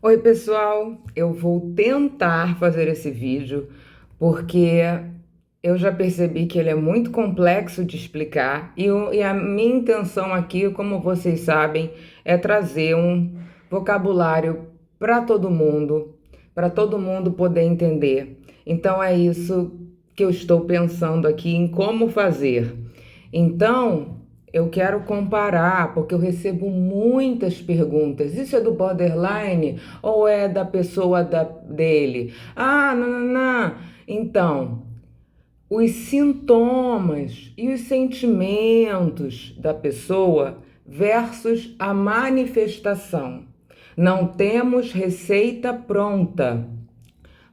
Oi, pessoal. Eu vou tentar fazer esse vídeo porque eu já percebi que ele é muito complexo de explicar e a minha intenção aqui, como vocês sabem, é trazer um vocabulário para todo mundo poder entender. Então é isso que eu estou pensando aqui em como fazer. Então, eu quero comparar, porque eu recebo muitas perguntas. Isso é do borderline ou é da pessoa dele? Ah, não, não, não. Então, os sintomas e os sentimentos da pessoa versus a manifestação. Não temos receita pronta.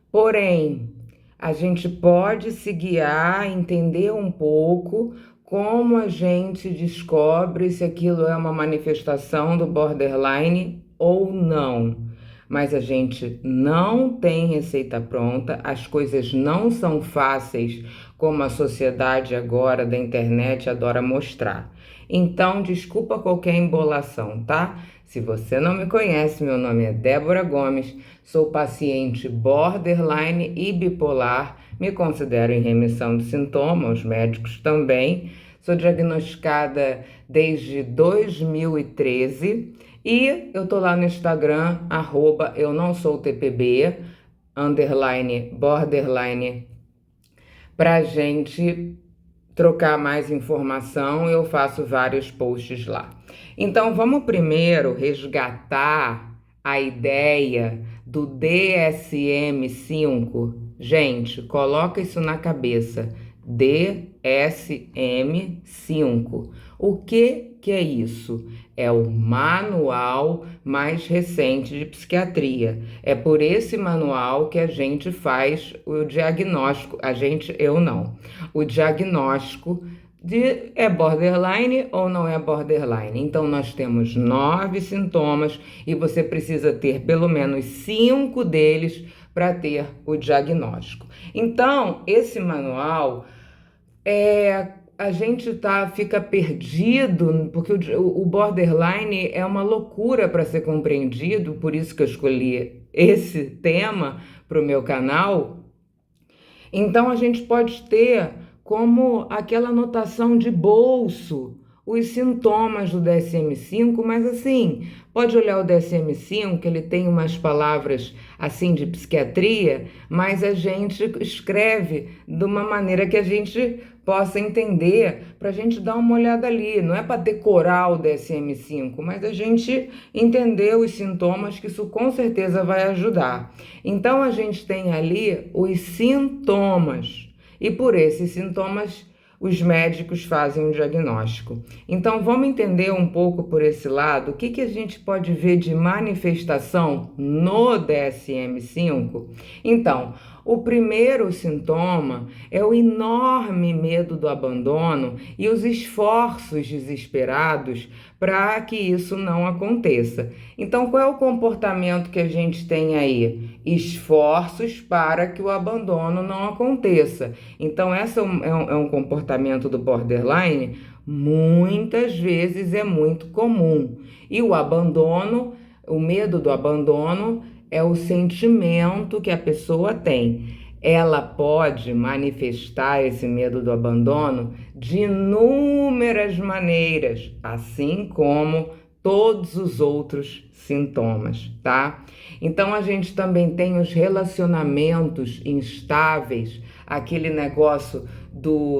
Porém, a gente pode se guiar, entender um pouco como a gente descobre se aquilo é uma manifestação do borderline ou não. Mas a gente não tem receita pronta, as coisas não são fáceis como a sociedade agora da internet adora mostrar. Então, desculpa qualquer embolação, tá? Se você não me conhece, meu nome é Débora Gomes, sou paciente borderline e bipolar, me considero em remissão de sintomas, os médicos também. Sou diagnosticada desde 2013 e eu tô lá no Instagram, eu não sou TPB, underline, borderline, pra gente trocar mais informação. Eu faço vários posts lá. Então vamos primeiro resgatar a ideia do DSM-5. Gente, coloca isso na cabeça. DSM-5. O que é isso? É o manual mais recente de psiquiatria. É por esse manual que a gente faz o diagnóstico. Eu não. O diagnóstico de é borderline ou não é borderline. Então, nós temos 9 sintomas e você precisa ter pelo menos 5 deles para ter o diagnóstico. Então, esse manual a gente fica perdido, porque o borderline é uma loucura para ser compreendido, por isso que eu escolhi esse tema para o meu canal. Então a gente pode ter como aquela anotação de bolso os sintomas do DSM-5, mas assim, pode olhar o DSM-5, que ele tem umas palavras assim de psiquiatria, mas a gente escreve de uma maneira que a gente possa entender, para a gente dar uma olhada ali. Não é para decorar o DSM-5, mas a gente entender os sintomas, que isso com certeza vai ajudar. Então a gente tem ali os sintomas, e por esses sintomas os médicos fazem um diagnóstico. Então vamos entender um pouco por esse lado o que a gente pode ver de manifestação no DSM-5. Então, o primeiro sintoma é o enorme medo do abandono e os esforços desesperados para que isso não aconteça. Então, qual é o comportamento que a gente tem aí? Esforços para que o abandono não aconteça. Então, esse é um comportamento do borderline, muitas vezes é muito comum. E o abandono, o medo do abandono, é o sentimento que a pessoa tem. Ela pode manifestar esse medo do abandono de inúmeras maneiras, assim como todos os outros sintomas, tá? Então a gente também tem os relacionamentos instáveis, aquele negócio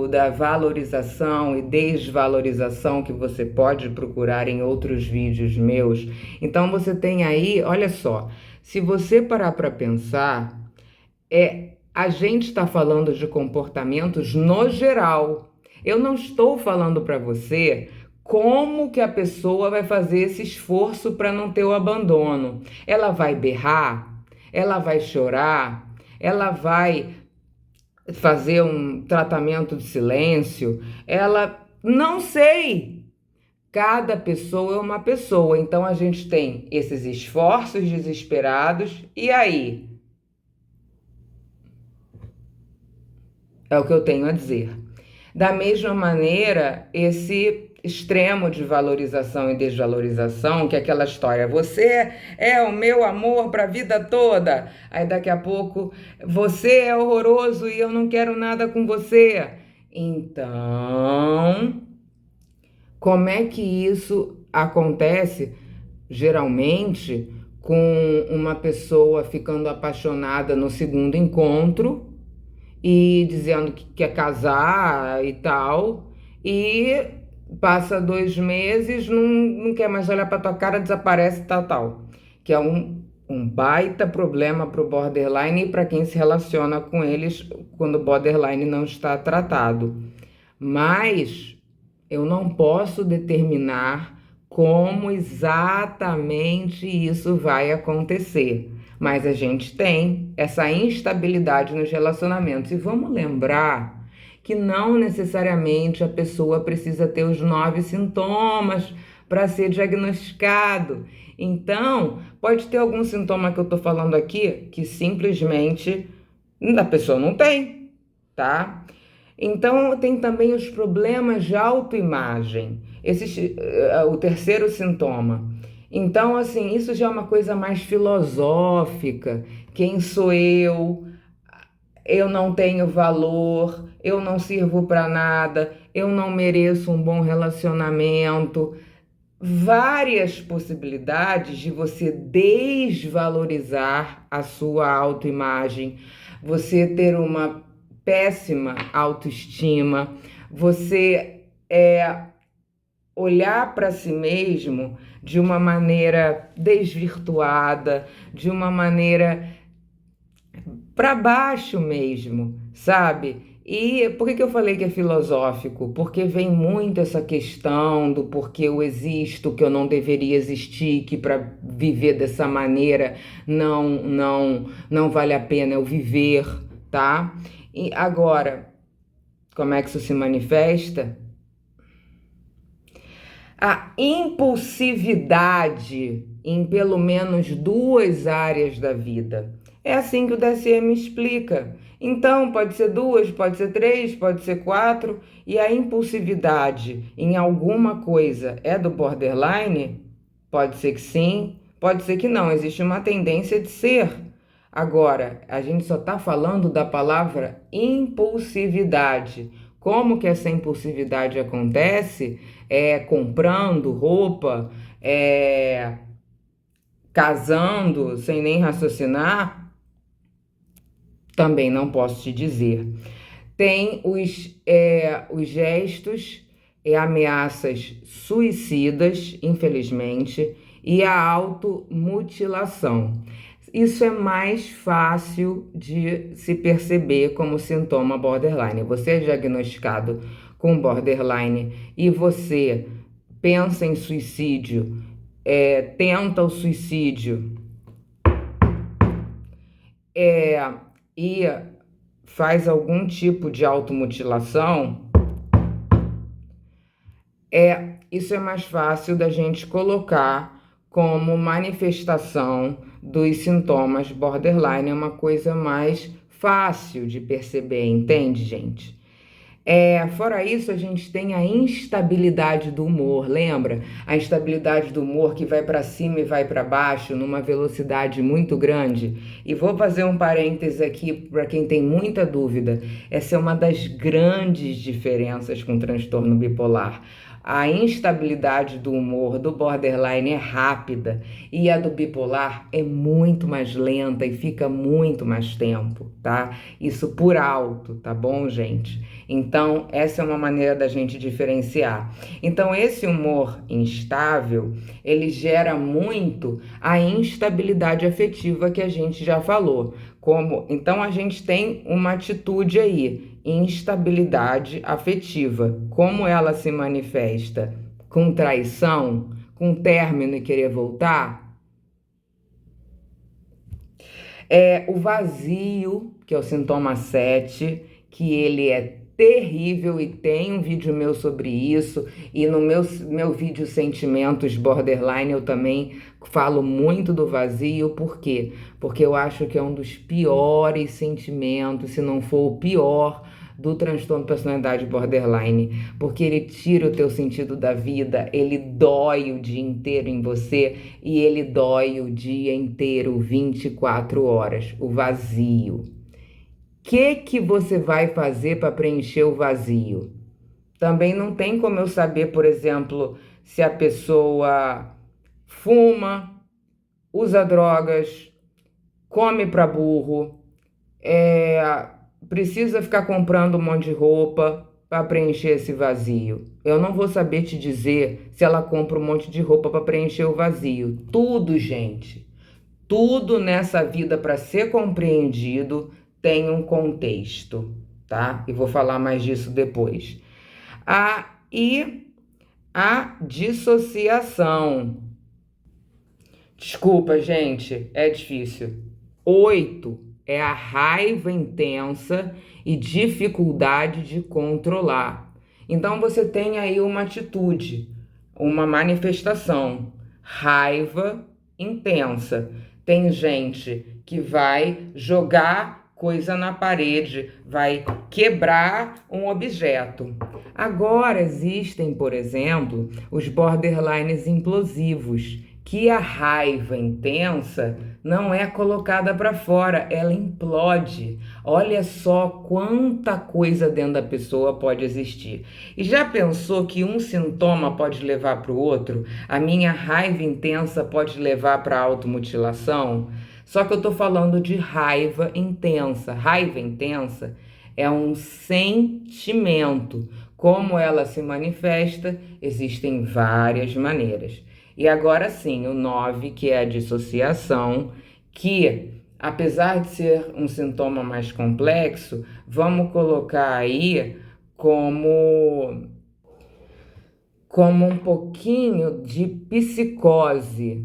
da valorização e desvalorização que você pode procurar em outros vídeos meus. Então você tem aí, olha só, se você parar para pensar, a gente está falando de comportamentos no geral. Eu não estou falando para você como que a pessoa vai fazer esse esforço para não ter o abandono. Ela vai berrar? Ela vai chorar? Ela vai fazer um tratamento de silêncio? Ela não sei. Cada pessoa é uma pessoa. Então a gente tem esses esforços desesperados. E aí? É o que eu tenho a dizer. Da mesma maneira, extremo de valorização e desvalorização, que é aquela história, você é o meu amor para a vida toda. Aí daqui a pouco, você é horroroso e eu não quero nada com você. Então, como é que isso acontece, geralmente, com uma pessoa ficando apaixonada no segundo encontro e dizendo que quer casar e tal, e passa 2 meses, não quer mais olhar para tua cara, desaparece, tal, que é um baita problema para o borderline e para quem se relaciona com eles quando o borderline não está tratado. Mas eu não posso determinar como exatamente isso vai acontecer. Mas a gente tem essa instabilidade nos relacionamentos. E vamos lembrar que não necessariamente a pessoa precisa ter os 9 sintomas para ser diagnosticado. Então, pode ter algum sintoma que eu estou falando aqui que simplesmente a pessoa não tem, tá? Então, tem também os problemas de autoimagem. Esse é o terceiro sintoma. Então, assim, isso já é uma coisa mais filosófica. Quem sou eu? Eu não tenho valor, eu não sirvo para nada, eu não mereço um bom relacionamento. Várias possibilidades de você desvalorizar a sua autoimagem, você ter uma péssima autoestima, você olhar para si mesmo de uma maneira desvirtuada, de uma maneira para baixo mesmo, sabe? E por que eu falei que é filosófico? Porque vem muito essa questão do porquê eu existo, que eu não deveria existir, que para viver dessa maneira não vale a pena eu viver, tá? E agora, como é que isso se manifesta? A impulsividade em pelo menos 2 áreas da vida. É assim que o DSM explica. Então, pode ser 2, pode ser 3, pode ser 4, e a impulsividade em alguma coisa é do borderline? Pode ser que sim, pode ser que não, existe uma tendência de ser. Agora, a gente só está falando da palavra impulsividade. Como que essa impulsividade acontece? Comprando roupa, casando sem nem raciocinar? Também não posso te dizer. Tem os gestos e ameaças suicidas, infelizmente, e a automutilação. Isso é mais fácil de se perceber como sintoma borderline. Você é diagnosticado com borderline e você pensa em suicídio, tenta o suicídio, e faz algum tipo de automutilação, isso é mais fácil da gente colocar como manifestação dos sintomas borderline, é uma coisa mais fácil de perceber, entende, gente? Fora isso, a gente tem a instabilidade do humor, lembra? A instabilidade do humor que vai para cima e vai para baixo numa velocidade muito grande. E vou fazer um parêntese aqui para quem tem muita dúvida. Essa é uma das grandes diferenças com o transtorno bipolar. A instabilidade do humor do borderline é rápida e a do bipolar é muito mais lenta e fica muito mais tempo, tá? Isso por alto, tá bom, gente? Então, essa é uma maneira da gente diferenciar. Então, esse humor instável, ele gera muito a instabilidade afetiva que a gente já falou. Então, a gente tem uma atitude aí, instabilidade afetiva. Como ela se manifesta? Com traição? Com término e querer voltar? O vazio, que é o sintoma 7, que ele é terrível e tem um vídeo meu sobre isso, e no meu vídeo Sentimentos Borderline eu também falo muito do vazio. Por quê? Porque eu acho que é um dos piores sentimentos, se não for o pior, do transtorno de personalidade borderline, porque ele tira o teu sentido da vida, ele dói o dia inteiro em você e ele dói o dia inteiro, 24 horas, o vazio. O que você vai fazer para preencher o vazio? Também não tem como eu saber, por exemplo, se a pessoa fuma, usa drogas, come para burro, precisa ficar comprando um monte de roupa para preencher esse vazio. Eu não vou saber te dizer se ela compra um monte de roupa para preencher o vazio. Tudo, gente, tudo nessa vida para ser compreendido tem um contexto, tá? E vou falar mais disso depois. E a dissociação. Desculpa, gente, é difícil. 8 é a raiva intensa e dificuldade de controlar. Então você tem aí uma atitude, uma manifestação, raiva intensa. Tem gente que vai jogar coisa na parede, vai quebrar um objeto. Agora existem, por exemplo, os borderlines implosivos, que a raiva intensa não é colocada para fora, ela implode. Olha só quanta coisa dentro da pessoa pode existir. E já pensou que um sintoma pode levar para o outro? A minha raiva intensa pode levar para a automutilação? Só que eu estou falando de raiva intensa. Raiva intensa é um sentimento. Como ela se manifesta, existem várias maneiras. E agora sim, o 9, que é a dissociação, que apesar de ser um sintoma mais complexo, vamos colocar aí como um pouquinho de psicose.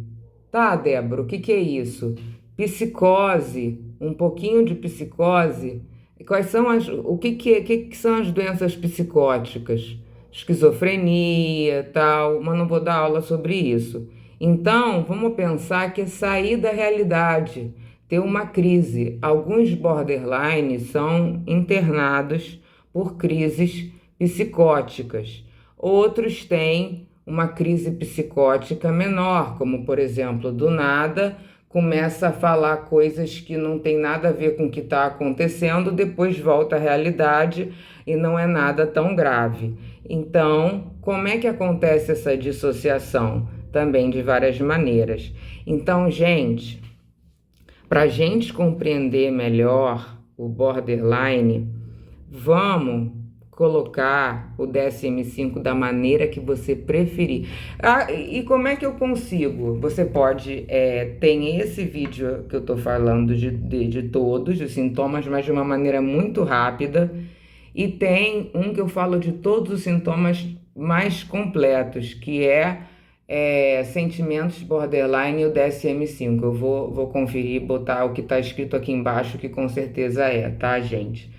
Tá, Débora, o que é isso? Psicose, um pouquinho de psicose. Quais são o que são as doenças psicóticas? Esquizofrenia, tal, mas não vou dar aula sobre isso. Então, vamos pensar que é sair da realidade, ter uma crise. Alguns borderlines são internados por crises psicóticas. Outros têm uma crise psicótica menor, como, por exemplo, do nada começa a falar coisas que não tem nada a ver com o que está acontecendo, depois volta à realidade e não é nada tão grave. Então, como é que acontece essa dissociação? Também de várias maneiras. Então, gente, para a gente compreender melhor o borderline, vamos colocar o DSM-5 da maneira que você preferir. E como é que eu consigo? Você pode, tem esse vídeo que eu estou falando de todos os sintomas, mas de uma maneira muito rápida, e tem um que eu falo de todos os sintomas mais completos, que é sentimentos borderline e o DSM-5. Eu vou conferir, botar o que está escrito aqui embaixo, que com certeza tá, gente?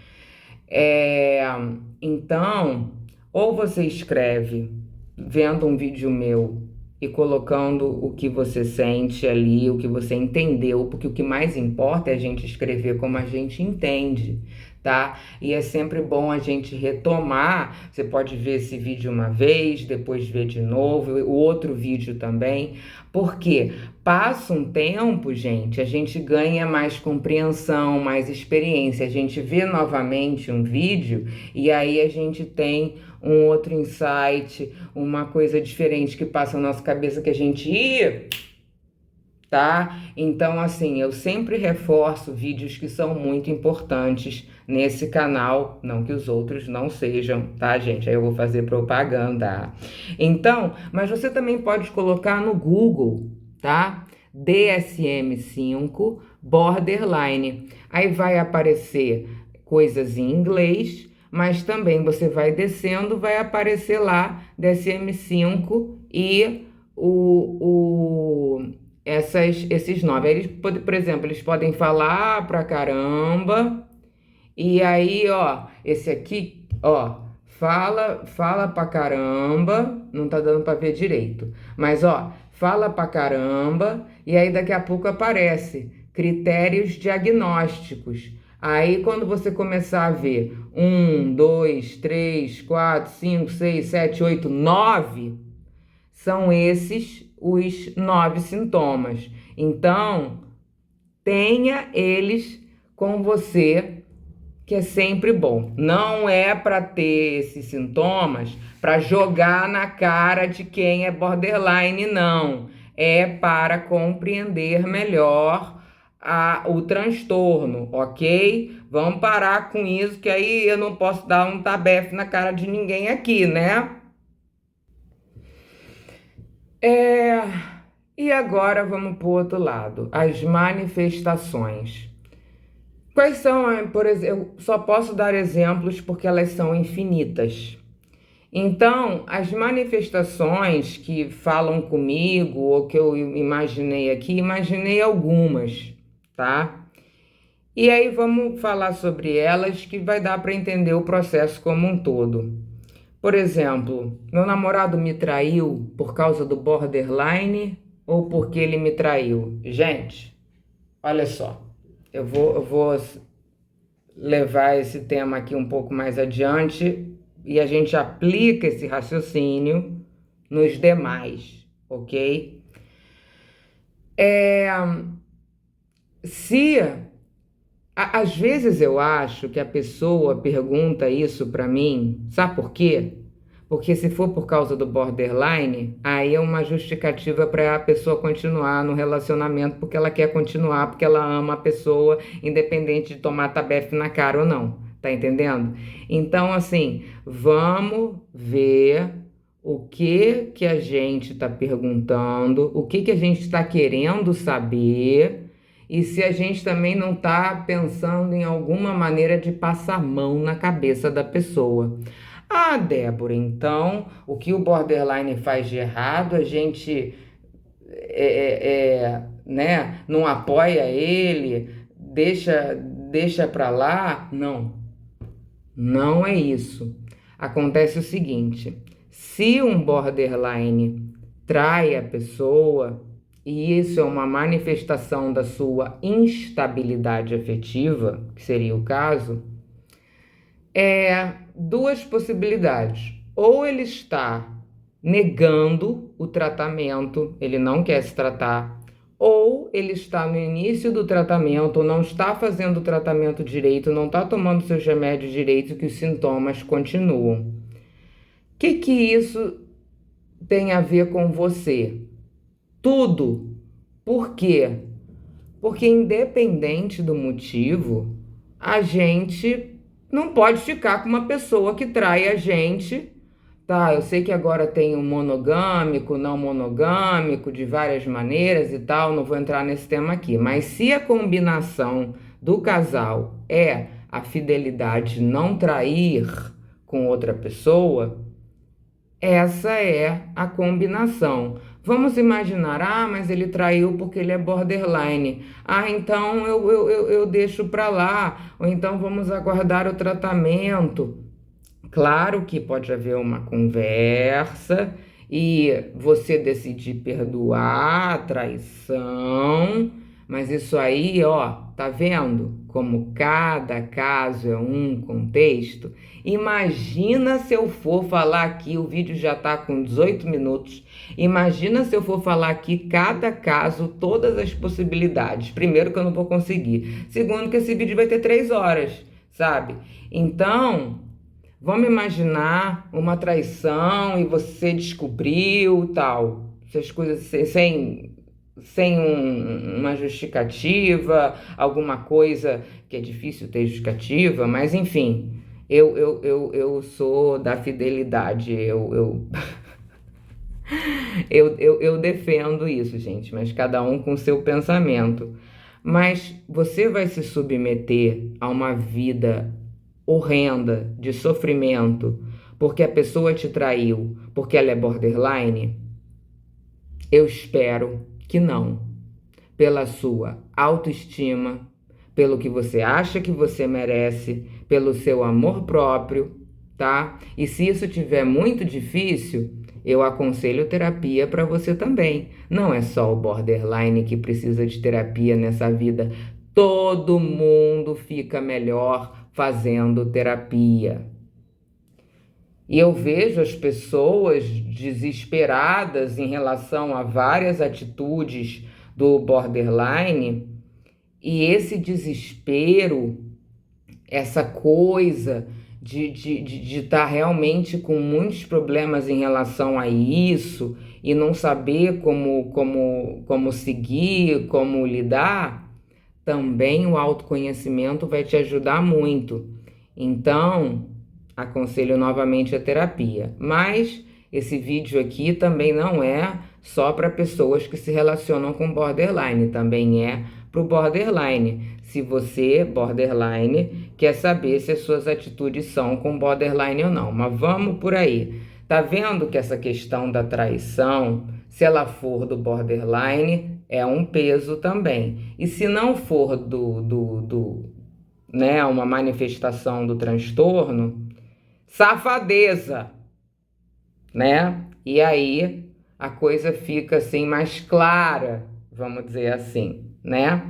Então, ou você escreve vendo um vídeo meu e colocando o que você sente ali, o que você entendeu, porque o que mais importa é a gente escrever como a gente entende, tá? E é sempre bom a gente retomar. Você pode ver esse vídeo uma vez, depois ver de novo, o outro vídeo também, porque passa um tempo, gente, a gente ganha mais compreensão, mais experiência, a gente vê novamente um vídeo e aí a gente tem um outro insight, uma coisa diferente que passa na nossa cabeça que a gente... tá? Então, assim, eu sempre reforço vídeos que são muito importantes nesse canal, não que os outros não sejam, tá, gente? Aí eu vou fazer propaganda. Então, mas você também pode colocar no Google, tá? DSM-5 Borderline. Aí vai aparecer coisas em inglês, mas também você vai descendo, vai aparecer lá DSM-5 e esses nomes. Eles, por exemplo, eles podem falar pra caramba, e aí, ó, esse aqui, ó, fala pra caramba, não tá dando pra ver direito, mas ó, fala pra caramba, e aí daqui a pouco aparece critérios diagnósticos. Aí, quando você começar a ver 1, 2, 3, 4, 5, 6, 7, 8, 9, são esses os 9 sintomas. Então, tenha eles com você, que é sempre bom. Não é para ter esses sintomas para jogar na cara de quem é borderline, não. É para compreender melhor o transtorno, ok? Vamos parar com isso, que aí eu não posso dar um tabefe na cara de ninguém aqui, né? E agora vamos para o outro lado, as manifestações. Quais são, por exemplo, eu só posso dar exemplos porque elas são infinitas. Então, as manifestações que falam comigo, ou que eu imaginei aqui, imaginei algumas, tá? E aí vamos falar sobre elas, que vai dar para entender o processo como um todo. Por exemplo, meu namorado me traiu por causa do borderline ou porque ele me traiu? Gente, olha só, eu vou levar esse tema aqui um pouco mais adiante e a gente aplica esse raciocínio nos demais, ok? Às vezes eu acho que a pessoa pergunta isso para mim, sabe por quê? Porque se for por causa do borderline, aí é uma justificativa para a pessoa continuar no relacionamento, porque ela quer continuar, porque ela ama a pessoa, independente de tomar tabefe na cara ou não. Tá entendendo? Então, assim, vamos ver o que a gente está perguntando, o que a gente está querendo saber, e se a gente também não está pensando em alguma maneira de passar a mão na cabeça da pessoa. Ah, Débora, então o que o borderline faz de errado, a gente né, não apoia ele, deixa para lá? Não, não é isso. Acontece o seguinte: se um borderline trai a pessoa, e isso é uma manifestação da sua instabilidade afetiva, que seria o caso, duas possibilidades. Ou ele está negando o tratamento, ele não quer se tratar, ou ele está no início do tratamento, ou não está fazendo o tratamento direito, não está tomando seus remédios direito, que os sintomas continuam. O que isso tem a ver com você? Tudo. Por quê? Porque independente do motivo, a gente não pode ficar com uma pessoa que trai a gente, tá? Eu sei que agora tem o monogâmico, não monogâmico, de várias maneiras e tal, não vou entrar nesse tema aqui, mas se a combinação do casal é a fidelidade, não trair com outra pessoa, essa é a combinação. Vamos imaginar, mas ele traiu porque ele é borderline. Então eu deixo para lá. Ou então vamos aguardar o tratamento. Claro que pode haver uma conversa e você decidir perdoar a traição, mas isso aí, ó, tá vendo como cada caso é um contexto? Imagina se eu for falar aqui, o vídeo já tá com 18 minutos. Imagina se eu for falar aqui cada caso, todas as possibilidades. Primeiro, que eu não vou conseguir. Segundo, que esse vídeo vai ter 3 horas, sabe? Então, vamos imaginar uma traição e você descobriu tal, essas coisas sem uma justificativa, alguma coisa que é difícil ter justificativa, mas enfim, eu sou da fidelidade, eu defendo isso, gente, mas cada um com seu pensamento. Mas você vai se submeter a uma vida horrenda de sofrimento porque a pessoa te traiu, porque ela é borderline? Eu espero que não. Pela sua autoestima, pelo que você acha que você merece, pelo seu amor próprio, tá? E se isso tiver muito difícil, eu aconselho terapia para você também. Não é só o borderline que precisa de terapia nessa vida. Todo mundo fica melhor fazendo terapia. E eu vejo as pessoas desesperadas em relação a várias atitudes do borderline, e esse desespero, essa coisa de estar realmente com muitos problemas em relação a isso e não saber como seguir, como lidar, também o autoconhecimento vai te ajudar muito. Então, aconselho novamente a terapia. Mas esse vídeo aqui também não é só para pessoas que se relacionam com borderline, também é para o borderline. Se você, borderline, quer saber se as suas atitudes são com borderline ou não. Mas vamos por aí. Tá vendo que essa questão da traição, se ela for do borderline, é um peso também. E se não for né, uma manifestação do transtorno, safadeza, né? E aí a coisa fica assim mais clara, vamos dizer assim, né?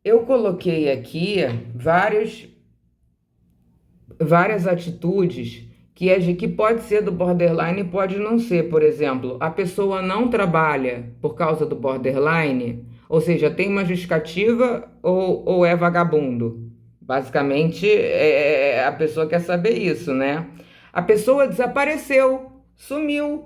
Eu coloquei aqui várias atitudes que pode ser do borderline e pode não ser. Por exemplo, a pessoa não trabalha por causa do borderline, ou seja, tem uma justificativa ou é vagabundo. Basicamente, a pessoa quer saber isso, né? A pessoa desapareceu, sumiu,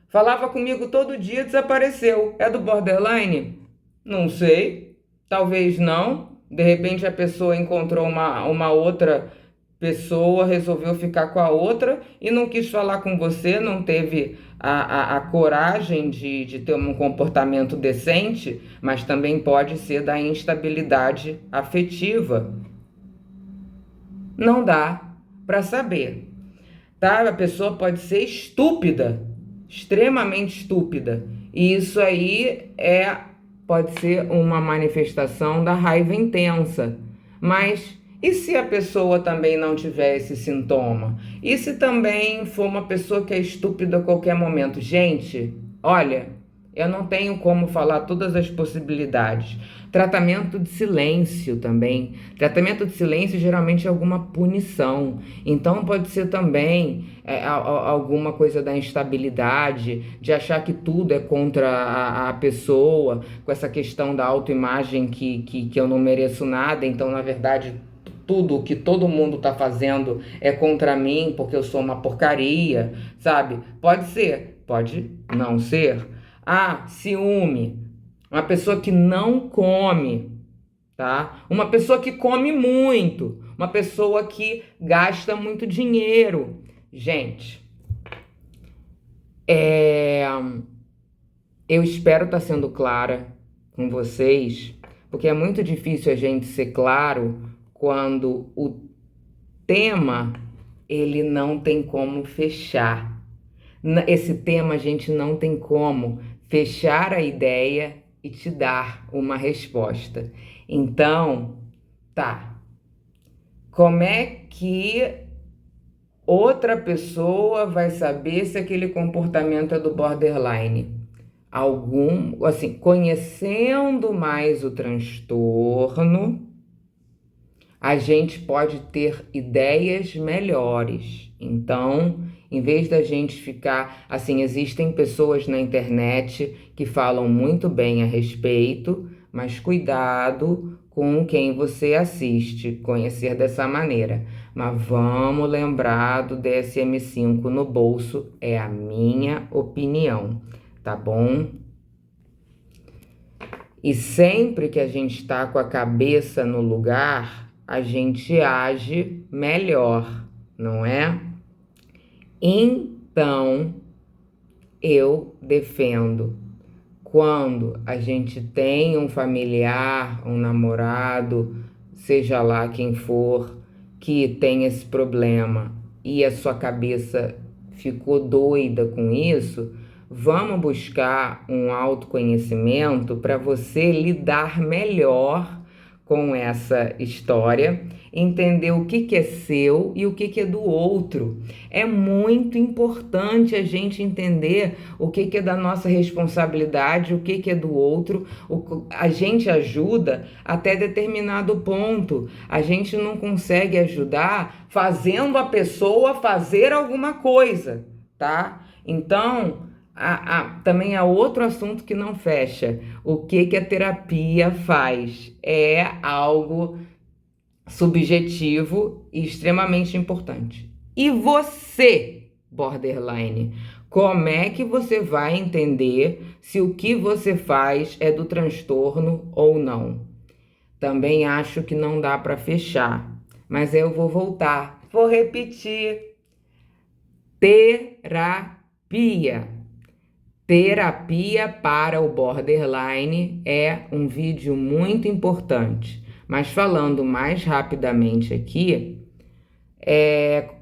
falava comigo todo dia, desapareceu. É do borderline? Não sei, talvez não. De repente a pessoa encontrou uma outra pessoa, resolveu ficar com a outra e não quis falar com você, não teve a coragem de ter um comportamento decente, mas também pode ser da instabilidade afetiva. Não dá para saber, tá? A pessoa pode ser estúpida, extremamente estúpida, e isso aí pode ser uma manifestação da raiva intensa. Mas e se a pessoa também não tiver esse sintoma? E se também for uma pessoa que é estúpida a qualquer momento? Gente, olha, eu não tenho como falar todas as possibilidades. Tratamento de silêncio também. Tratamento de silêncio geralmente é alguma punição. Então pode ser também alguma coisa da instabilidade, de achar que tudo é contra a pessoa, com essa questão da autoimagem que eu não mereço nada, então na verdade tudo que todo mundo tá fazendo é contra mim porque eu sou uma porcaria, sabe? Pode ser, pode não ser. Ah, ciúme. Uma pessoa que não come, tá? Uma pessoa que come muito. Uma pessoa que gasta muito dinheiro. Gente, eu espero estar sendo clara com vocês, porque é muito difícil a gente ser claro quando o tema ele não tem como fechar. Esse tema a gente não tem como fechar a ideia e te dar uma resposta. Então, tá. Como é que outra pessoa vai saber se aquele comportamento é do borderline? Assim, conhecendo mais o transtorno, a gente pode ter ideias melhores. Então, em vez da gente ficar assim, existem pessoas na internet que falam muito bem a respeito, mas cuidado com quem você assiste, conhecer dessa maneira. Mas vamos lembrar do DSM-5 no bolso, é a minha opinião, tá bom? E sempre que a gente está com a cabeça no lugar, a gente age melhor, não é? Então, eu defendo, quando a gente tem um familiar, um namorado, seja lá quem for, que tem esse problema e a sua cabeça ficou doida com isso, vamos buscar um autoconhecimento para você lidar melhor com essa história, entender o que é seu e o que é do outro. É muito importante a gente entender o que é da nossa responsabilidade, o que é do outro. A gente ajuda até determinado ponto. A gente não consegue ajudar fazendo a pessoa fazer alguma coisa, tá? Então, também há outro assunto que não fecha. O que a terapia faz? É algo subjetivo e extremamente importante. E você, borderline, como é que você vai entender se o que você faz é do transtorno ou não? Também acho que não dá para fechar, mas eu vou voltar. Vou repetir. Terapia. Terapia para o borderline é um vídeo muito importante, mas falando mais rapidamente aqui,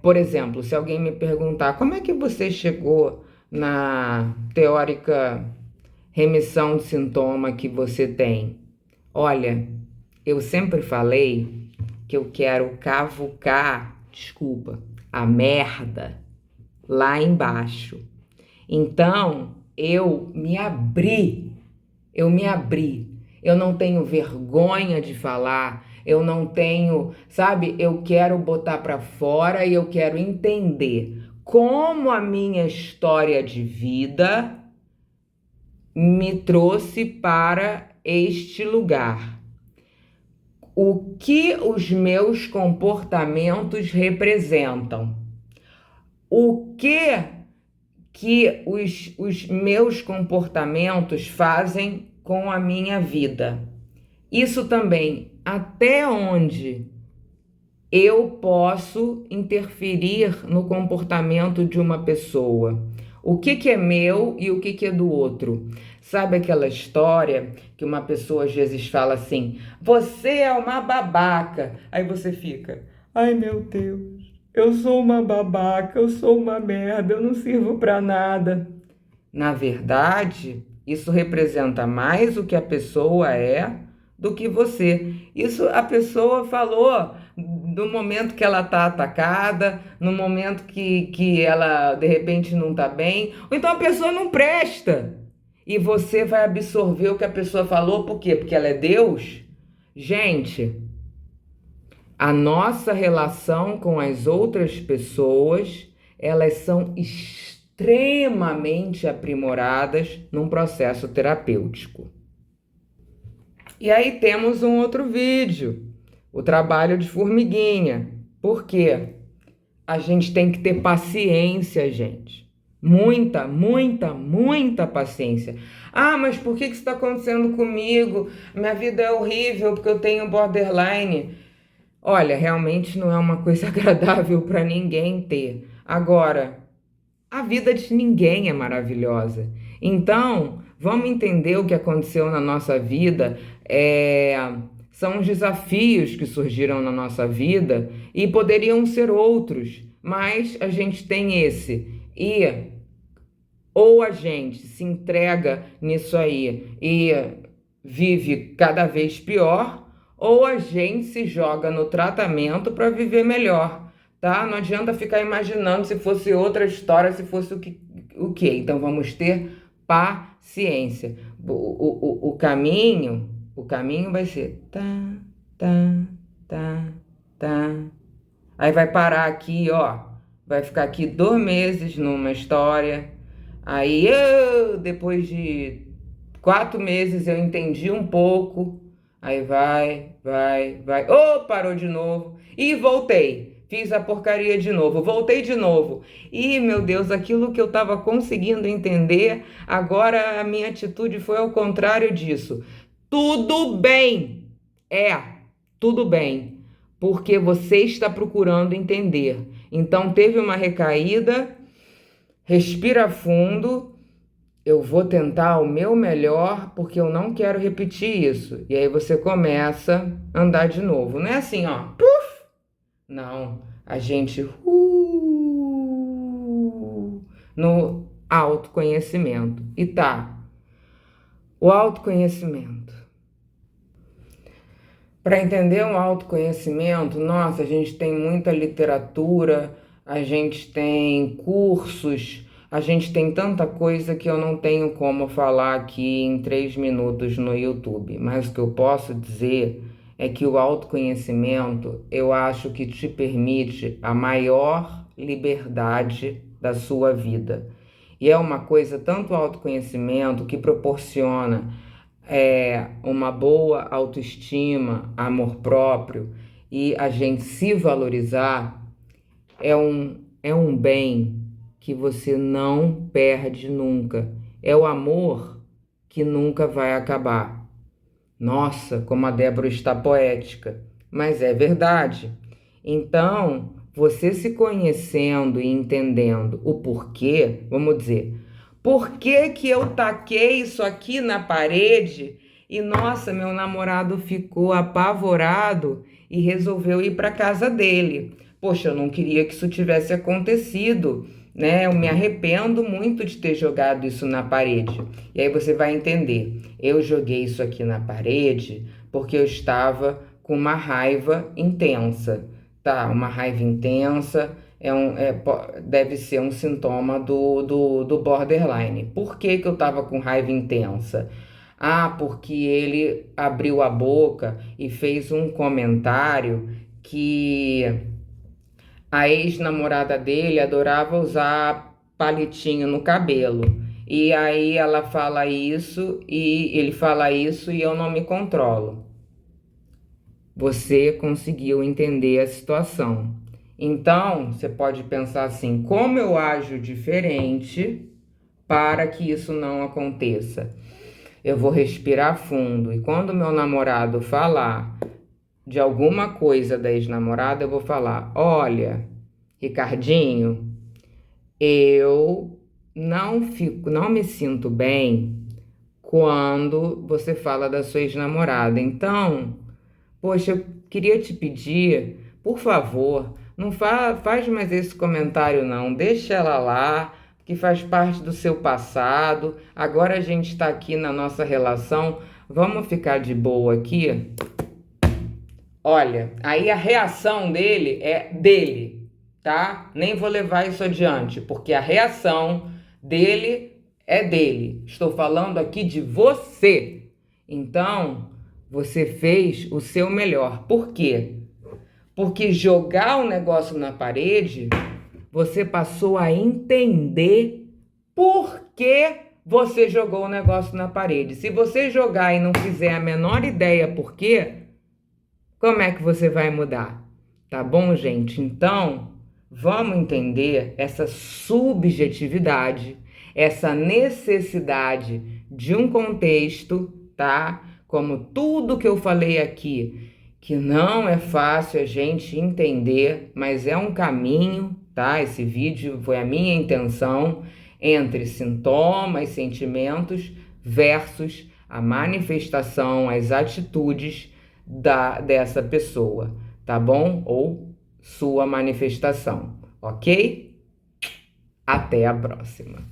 por exemplo, se alguém me perguntar como é que você chegou na teórica remissão de sintoma que você tem, olha, eu sempre falei que eu quero cavucar, desculpa, a merda lá embaixo. Então, eu me abri. Eu não tenho vergonha de falar, eu não tenho, sabe? Eu quero botar para fora e eu quero entender como a minha história de vida me trouxe para este lugar. O que os meus comportamentos representam? O que os meus comportamentos fazem com a minha vida. Isso também, até onde eu posso interferir no comportamento de uma pessoa. O que é meu e o que é do outro. Sabe aquela história que uma pessoa às vezes fala assim, você é uma babaca. Aí você fica, ai meu Deus. Eu sou uma babaca, eu sou uma merda, eu não sirvo para nada. Na verdade, isso representa mais o que a pessoa é do que você. Isso a pessoa falou no momento que ela está atacada, no momento que ela de repente não está bem, ou então a pessoa não presta. E você vai absorver o que a pessoa falou, por quê? Porque ela é Deus? Gente, a nossa relação com as outras pessoas, elas são extremamente aprimoradas num processo terapêutico. E aí temos um outro vídeo, o trabalho de formiguinha. Por quê? A gente tem que ter paciência, gente. Muita, muita, muita paciência. Ah, mas por que isso está acontecendo comigo? Minha vida é horrível porque eu tenho borderline. Olha, realmente não é uma coisa agradável para ninguém ter. Agora, a vida de ninguém é maravilhosa. Então, vamos entender o que aconteceu na nossa vida. São os desafios que surgiram na nossa vida e poderiam ser outros, mas a gente tem esse. E ou a gente se entrega nisso aí e vive cada vez pior, ou a gente se joga no tratamento para viver melhor, tá? Não adianta ficar imaginando se fosse outra história, se fosse o quê? Então vamos ter paciência. O caminho vai ser tá, tá, tá, tá. Aí vai parar aqui, ó. Vai ficar aqui 2 meses numa história. Aí, depois de 4 meses eu entendi um pouco. Aí vai. Parou de novo. E voltei. Fiz a porcaria de novo. Voltei de novo. E, meu Deus, aquilo que eu estava conseguindo entender, agora a minha atitude foi ao contrário disso. Tudo bem. Tudo bem. Porque você está procurando entender. Então, teve uma recaída. Respira fundo. Eu vou tentar o meu melhor porque eu não quero repetir isso. E aí você começa a andar de novo. Não é assim, ó. Puf! Não. A gente no autoconhecimento. E tá. O autoconhecimento. Para entender um autoconhecimento, nossa, a gente tem muita literatura, a gente tem cursos, a gente tem tanta coisa que eu não tenho como falar aqui em 3 minutos no YouTube. Mas o que eu posso dizer é que o autoconhecimento, eu acho que te permite a maior liberdade da sua vida. E é uma coisa, tanto o autoconhecimento que proporciona uma boa autoestima, amor próprio e a gente se valorizar é um bem que você não perde nunca. É o amor que nunca vai acabar. Nossa, como a Débora está poética, mas é verdade. Então, você se conhecendo e entendendo o porquê, vamos dizer, por que que eu taquei isso aqui na parede e, nossa, meu namorado ficou apavorado e resolveu ir para casa dele. Poxa, eu não queria que isso tivesse acontecido, né? Eu me arrependo muito de ter jogado isso na parede. E aí você vai entender. Eu joguei isso aqui na parede porque eu estava com uma raiva intensa, tá? Uma raiva intensa deve ser um sintoma do borderline. Por que que eu estava com raiva intensa? Ah, porque ele abriu a boca e fez um comentário que a ex-namorada dele adorava usar palitinho no cabelo. E aí ela fala isso e ele fala isso e eu não me controlo. Você conseguiu entender a situação. Então, você pode pensar assim: como eu ajo diferente para que isso não aconteça? Eu vou respirar fundo e quando meu namorado falar de alguma coisa da ex-namorada, eu vou falar: olha, Ricardinho, eu não me sinto bem quando você fala da sua ex-namorada. Então, poxa, eu queria te pedir, por favor, não faz mais esse comentário não, deixa ela lá, que faz parte do seu passado. Agora a gente está aqui na nossa relação, vamos ficar de boa aqui? Olha, aí a reação dele é dele, tá? Nem vou levar isso adiante, porque a reação dele é dele. Estou falando aqui de você. Então, você fez o seu melhor. Por quê? Porque jogar o negócio na parede, você passou a entender por que você jogou o negócio na parede. Se você jogar e não fizer a menor ideia por quê, como é que você vai mudar? Tá bom, gente? Então, vamos entender essa subjetividade, essa necessidade de um contexto, tá? Como tudo que eu falei aqui, que não é fácil a gente entender, mas é um caminho, tá? Esse vídeo foi a minha intenção entre sintomas, sentimentos versus a manifestação, as atitudes dessa pessoa, tá bom? Ou sua manifestação, ok? Até a próxima.